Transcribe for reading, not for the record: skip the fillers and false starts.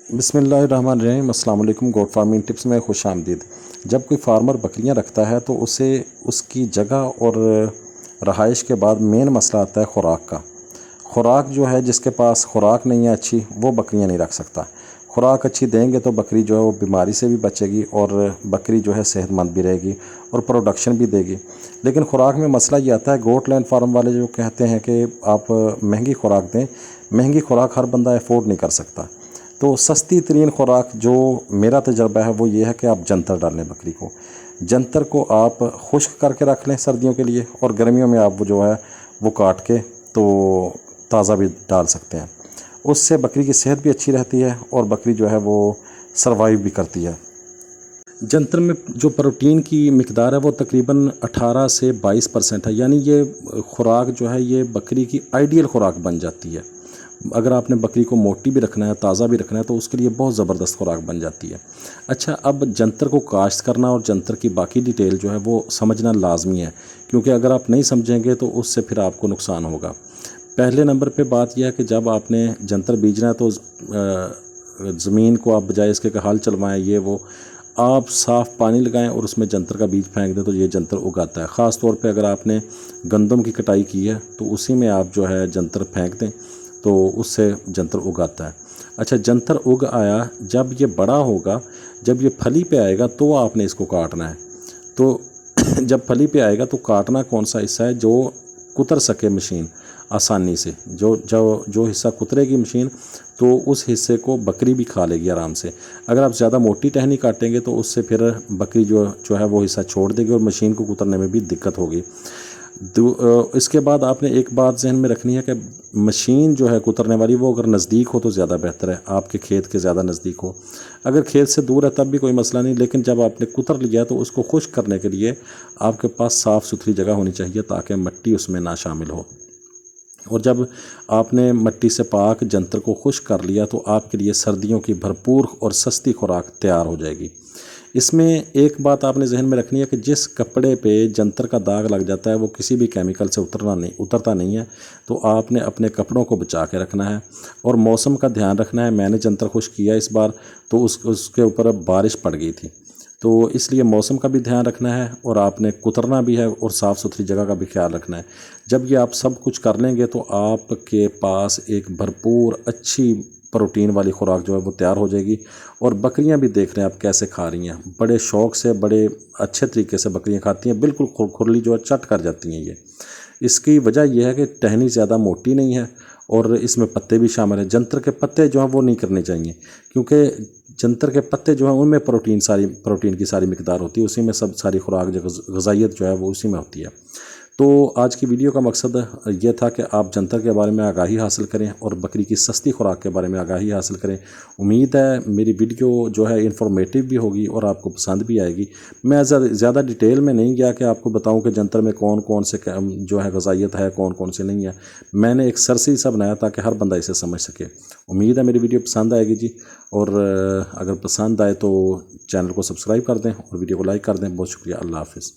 बिस्मिल्लाहिर्रहमानिर्रहीम। अस्सलाम वालेकुम। गोट फार्मिंग टिप्स में खुश आमदीद। जब कोई फार्मर बकरियां रखता है तो उसे उसकी जगह और रहाइश के बाद मेन मसला आता है ख़ुराक का। ख़ुराक जो है, जिसके पास ख़ुराक नहीं है अच्छी, वो बकरियां नहीं रख सकता। ख़ुराक अच्छी देंगे तो बकरी जो है वो बीमारी से भी बचेगी और बकरी जो है सेहतमंद भी रहेगी और प्रोडक्शन भी देगी। लेकिन ख़ुराक में मसला ये आता है, गोट लैंड फार्म वाले जो कहते हैं कि आप महंगी ख़ुराक दें। महंगी ख़ुराक हर बंदा अफोर्ड नहीं कर सकता। तो सस्ती तरीन ख़ुराक जो मेरा तजर्बा है वो ये है कि आप जंतर डालें बकरी को। जंतर को आप खुश्क करके रख लें सर्दियों के लिए, और गर्मियों में आप वो जो है वो काट के तो ताज़ा भी डाल सकते हैं। उससे बकरी की सेहत भी अच्छी रहती है और बकरी जो है वो सर्वाइव भी करती है। जंतर में जो प्रोटीन की मिकदार है वो तकरीबन 18 से 22% है, यानी ये ख़ुराक जो है ये बकरी की आइडियल ख़ुराक बन जाती है। अगर आपने बकरी को मोटी भी रखना है, ताज़ा भी रखना है, तो उसके लिए बहुत ज़बरदस्त ख़ुराक बन जाती है। अच्छा, अब जंतर को काश्त करना और जंतर की बाकी डिटेल जो है वो समझना लाजमी है, क्योंकि अगर आप नहीं समझेंगे तो उससे फिर आपको नुकसान होगा। पहले नंबर पे बात यह है कि जब आपने जंतर बीजना है तो ज़मीन को आप बजाय इसके कि हल चलवाएं ये वो, आप साफ़ पानी लगाएं और उसमें जंतर का बीज फेंक दें तो ये जंतर उगाता है। ख़ास तौर पे अगर आपने गंदम की कटाई की है तो उसी में आप जो है जंतर फेंक दें तो उससे जंतर उगाता है। अच्छा, जंतर उग आया, जब ये बड़ा होगा, जब ये फली पे आएगा तो आपने इसको काटना है। तो जब फली पे आएगा तो काटना कौन सा हिस्सा है जो कुतर सके मशीन आसानी से, जो जो जो हिस्सा कुतरेगी मशीन, तो उस हिस्से को बकरी भी खा लेगी आराम से। अगर आप ज़्यादा मोटी टहनी काटेंगे तो उससे फिर बकरी जो जो है वो हिस्सा छोड़ देगी और मशीन को कुतरने में भी दिक्कत होगी। इसके बाद आपने एक बात जहन में रखनी है कि मशीन जो है कुतरने वाली वो अगर नज़दीक हो तो ज़्यादा बेहतर है, आपके खेत के ज़्यादा नज़दीक हो। अगर खेत से दूर है तब भी कोई मसला नहीं, लेकिन जब आपने कुतर लिया तो उसको खुश्क करने के लिए आपके पास साफ़ सुथरी जगह होनी चाहिए ताकि मिट्टी उसमें ना शामिल हो। और जब आपने मिट्टी से पाक जंतर को खुश्क कर लिया तो आपके लिए सर्दियों की भरपूर और सस्ती खुराक तैयार हो जाएगी। इसमें एक बात आपने जहन में रखनी है कि जिस कपड़े पे जंतर का दाग लग जाता है वो किसी भी केमिकल से उतरता नहीं है, तो आपने अपने कपड़ों को बचा के रखना है और मौसम का ध्यान रखना है। मैंने जंतर खुश्क किया इस बार, तो उसके ऊपर बारिश पड़ गई थी, तो इसलिए मौसम का भी ध्यान रखना है और आपने कुतरना भी है और साफ़ सुथरी जगह का भी ख्याल रखना है। जब ये आप सब कुछ कर लेंगे तो आपके पास एक भरपूर अच्छी प्रोटीन वाली खुराक जो है वो तैयार हो जाएगी। और बकरियां भी देख रहे हैं आप कैसे खा रही हैं, बड़े शौक़ से, बड़े अच्छे तरीके से बकरियां खाती हैं, बिल्कुल खुरली जो है चट कर जाती हैं। ये इसकी वजह यह है कि टहनी ज़्यादा मोटी नहीं है और इसमें पत्ते भी शामिल हैं। जंतर के पत्ते जो हैं वो नहीं करने चाहिए, क्योंकि जंतर के पत्ते जो हैं उनमें प्रोटीन की सारी मिकदार होती है, उसी में सब सारी खुराक जो ग़िज़ाइयत जो है वो उसी में होती है। तो आज की वीडियो का मकसद ये था कि आप जंतर के बारे में आगाही हासिल करें और बकरी की सस्ती खुराक के बारे में आगाही हासिल करें। उम्मीद है मेरी वीडियो जो है इन्फॉर्मेटिव भी होगी और आपको पसंद भी आएगी। मैं ज़्यादा डिटेल में नहीं गया कि आपको बताऊं कि जंतर में कौन कौन से जो है ग़िज़ाइयत है, कौन कौन से नहीं है। मैंने एक सरसरी सा बनाया ताकि हर बंदा इसे समझ सके। उम्मीद है मेरी वीडियो पसंद आएगी जी, और अगर पसंद आए तो चैनल को सब्सक्राइब कर दें और वीडियो को लाइक कर दें। बहुत शुक्रिया। अल्लाह हाफ़िज़।